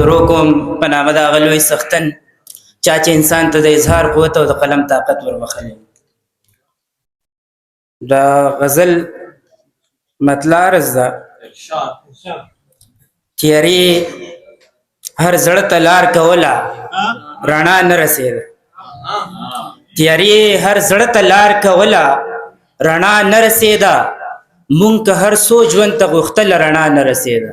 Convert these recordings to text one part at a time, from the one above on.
شروع کوم په نامه د هغه لوی څښتن چا چې انسان ته د اظهار قوت او د قلم طاقت وربخلی. دا غزل مطلع عرض ده: تیارې هر زړه ته لار کوله رڼا نه رسېده. تیارې هر زړه ته لار کوله رڼا نه رسېده. مونږ که هر څو ژوند ته غوښتله رڼا نه رسېده.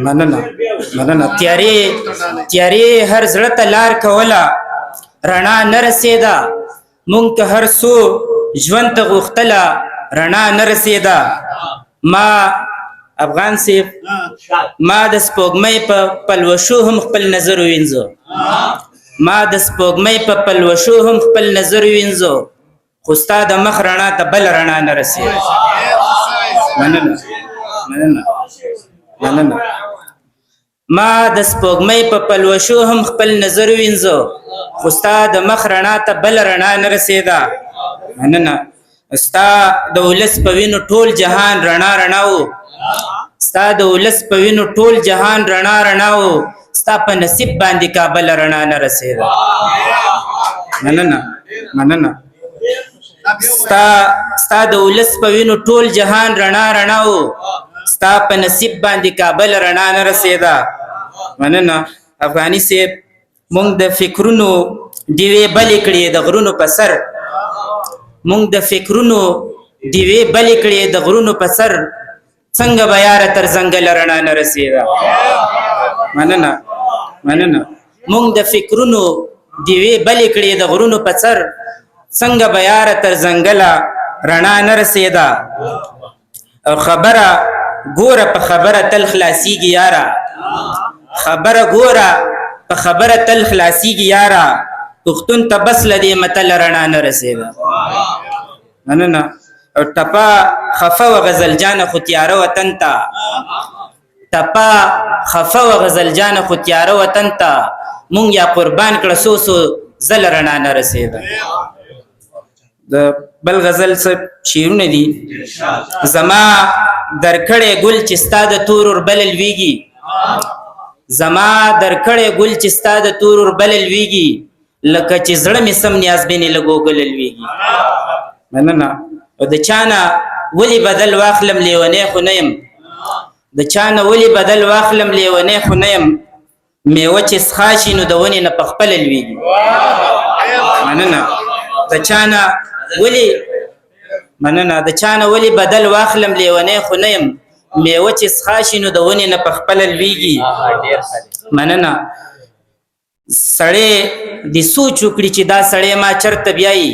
مننه تیارې هر زړه ته لار کوله رڼا نه رسېده. مونږ که هر څو ژوند ته غوښتله رڼا نه رسېده. ما افغان صاحب ما د سپوږمۍ په پلوشو هم خپل نظر وینځو. ما د سپوږمۍ په پلوشو هم خپل نظر وینځو. خو ستا د مخ رڼا ته بل رڼا نه رسېده. مننه ما د سپوږمۍ په پلوشو هم خپل نظر وینځو. خو ستا د مخ رڼا ته بل رڼا نه رسېده. مننه ستا د ولس په وینو ټول جهان رڼا رڼا و. ستا د ولس په وینو ټول جهان رڼا رڼا و. ستا په نصیب باندې کابل رڼا نه رسېده. مننه ستا د ولس په وینو ټول جهان رڼا رڼا و. ستا په نصیب باندې کابل رڼا نه رسېده. مننه افغاني صاحب مونږ د فکرونو ډیوې بلې کړې د غرونو په سر. مونږ د فکرونو ډیوې بلې کړې د غرونو په سر. څنګه به یاره تر ځنګله رڼا نه رسېده. مننه مونږ د فکرونو ډیوې بلې کړې د غرونو په سر. څنګه به یاره تر ځنګله رڼا نه رسېده. او خبره ګوره په خبره تل خلاصیږي یاره. خبره ګوره په خبره تل خلاصیږي یاره. پښتون ته بس له دې متل رڼا نه رسېده. مننه او ټپه خفه و غزل جانه خو تیاره وطن ته. ټپه خفه و غزل جانه خو تیاره وطن ته. مونږ یا قربان کړه څو ځله رڼا نه رسېده. د بل غزل څه شعرونه دي: زما درکړې ګل چې ستا د تور اور بل لویږي. زما درکړې ګل چې ستا د تور اور بل لویږي. لکه چې زړه مې سم نیاز بینې لګوګل لویږي. مننه او د چانه ولی بدل واخلم لیونی خو نه یم. د چانه ولی بدل واخلم لیونی خو نه یم. میوه چې څښاشي نو د ونې نه په خپله لویږي. مننه د چانه ولی بدل واخلم لیونی خو نه یم. میوه چې څښاشي نو د ونې نه په خپله لویږي. مننه سړی د سوچ وکړي چې دا سړی ما چرته بیایي.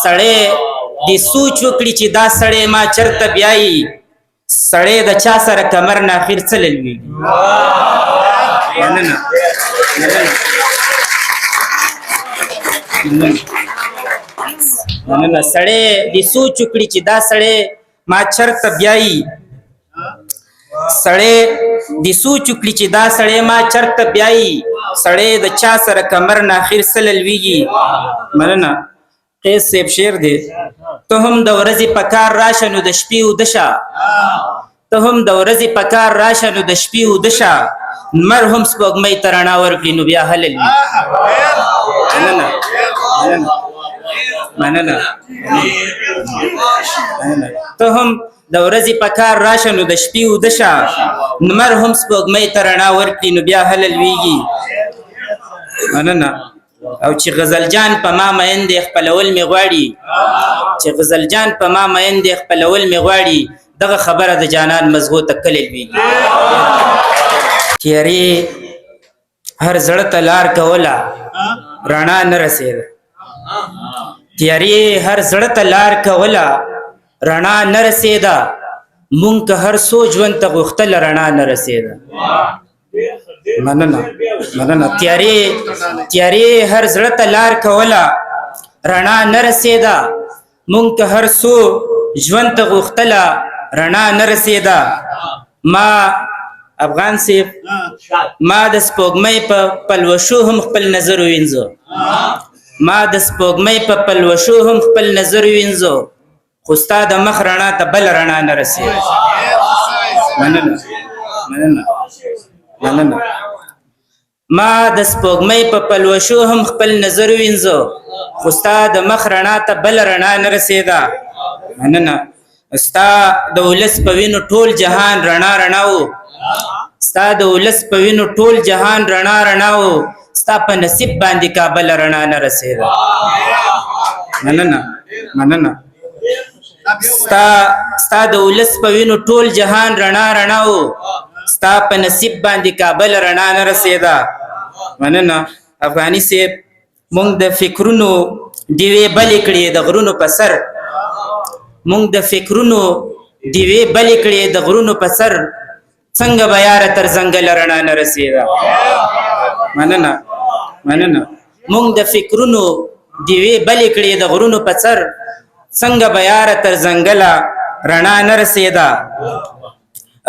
سړی د سوچ وکړي چې دا سړی ما چرته بیایي. سړی د چا سره کمر نه اخر څه لویږي. مننه سړی د سوچ وکړي چې دا سړی ما چرته بیایي. سړی د سوچ وکړي چې دا سړی ما چرته بیایي. سړی د چا سره کمر نه اخر څه لویږي. مننه قیس صاحب شعر دی: ته هم د ورځې په کار راشه نو د شپې اوده شه. ته هم د ورځې په کار راشه نو د شپې اوده شه. لمر هم سپوږمۍ ته رڼا ورکړي نو بیا هله لویږي. مننه ته هم د ورځې په کار راشه نو د شپې اوده شه. لمر هم سپوږمۍ ته رڼا ورکړي نو بیا هله لویږي. مننه او چې غزل جان په ما مین دی خپلول مې غواړي. چې غزل جان په ما مین دی خپلول مې غواړي. دغه خبره د جانان مزغو ته کله لویږي. تیارې هر زړه ته لار کوله رڼا نه رسېده. تیارې هر زړه ته لار کوله رڼا نه رسېده. مونږ که هر څو ژوند ته غوښتله رڼا نه رسېده. مننه تیارې هر زړه ته لار کوله رڼا نه رسېده. مونږ که هر څو ژوند ته غوښتله رڼا نه رسېده. ما افغان صاحب ما د سپوږمۍ په پلوشو هم خپل نظر وینځو. ما د سپوږمۍ په پلوشو هم خپل نظر وینځو. خو ستا د مخ رڼا ته بل رڼا نه رسېده. مننه مننه. ما د سپوږمۍ په پلوشو هم خپل نظر وینځو، خو ستا د مخ رڼا ته بل رڼا نه رسېده. مننه. ستا د ولس په وینو ټول جهان رڼا رڼا و، ستا د ولس په وینو ټول جهان رڼا رڼا و، ستا په نصیب باندې کابل رڼا نه رسېده. مننه. مننه. ستا د ولس په وینو ټول جهان رڼا رڼا و، ستا په نصیب باندې کابل رڼا نه رسېده. مننه. افغاني صاحب مونږ د فکرونو ډیوې بلې کړې د غرونو په سر، مونږ د فکرونو ډیوې بلې کړې د غرونو په سر، څنګه به یاره تر ځنګله رڼا نه رسېده. مننه. مننه. مونږ د فکرونو ډیوې بلې کړې د غرونو په سر، څنګه به یاره تر ځنګله رڼا نه رسېده.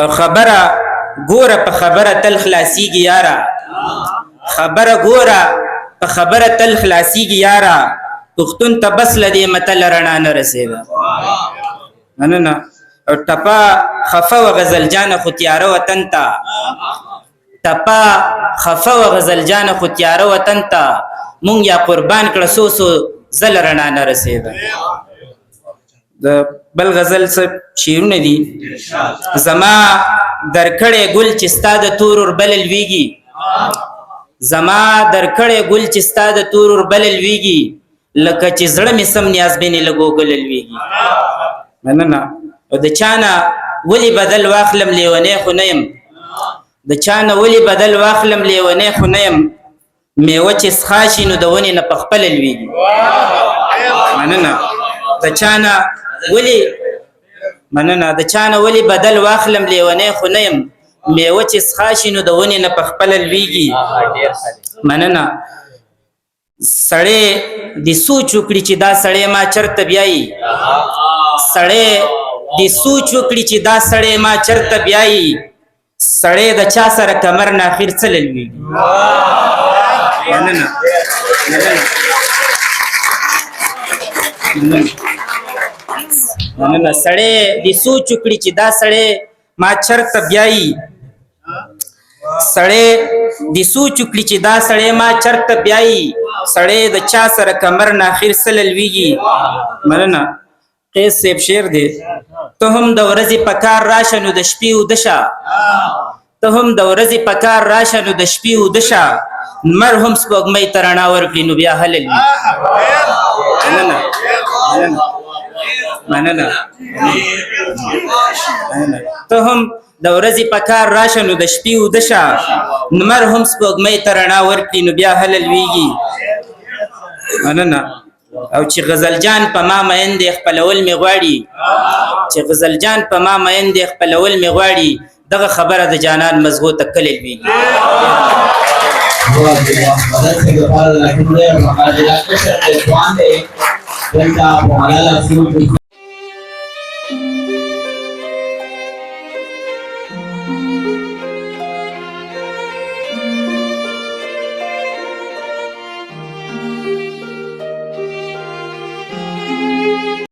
او خبره ګوره په خبره تل خلاصیږي یاره، خبره ګوره په خبره تل خلاصیږي یاره، پښتون ته بس له دې متل رڼا نه رسېده. مننه. او ټپه خفه و غزل جانه خو تیاره وطن ته، ټپه خفه و غزل جانه خو تیاره وطن ته، مونږ یا قربان کړه څو څو ځله رڼا نه رسېده. د بل غزل څه شعرونه دي. زما درکړې ګل چې ستا د تور اور بل لویږي، زما درکړې ګل چې ستا د تور اور بل لویږي، لکه چې زړه مې سم نیاز بینې لګو ګل لویږي. مننه. او د چانه ولی بدل واخلم لیونی خو نه یم، د چانه ولی بدل واخلم لیونی خو نه یم، میوه چې څښا شي نو د ونې نه په خپله لویږي. مننه. د چانه ولی مننه. د چانه ولی بدل واخلم لیونی خو نه یم، میوه چې څښا شي نو د ونې نه په خپله لویږي. مننه. سړی د سوچ وکړي چې دا سړی ما چرته بیایي، سړی د سوچ وکړي چې دا سړی ما چرته بیایي، سړی د چا سره کمر نه اخر څه لویږي. مننه. مننه. سړی د سوچ وکړي چې دا سړی ما چرته بیایي، سړی د سوچ وکړي چې دا سړی ما چرته بیایي، سړی د چا سره کمر نه اخر څه لویږي. مننه. قیس صاحب شعر دی. ته هم د ورځې په کار راشه نو د شپې اوده شه، ته هم د ورځې په کار راشه نو د شپې اوده شه، لمر هم سپوږمۍ ته رڼا ورکړي نو بیا هله لوي. مننه. مننه. مننه. ته هم د ورځې په کار راشه نو د شپې اوده شه، لمر هم سپوږمۍ ته رڼا ورکړي نو بیا هله لویږي. مننه. او چې غزل جان په ما مین دی خپلول مې غواړي، چې غزل جان په ما مین دی خپلول مې غواړي، دغه خبره د جانان مزغو ته کله لویږي.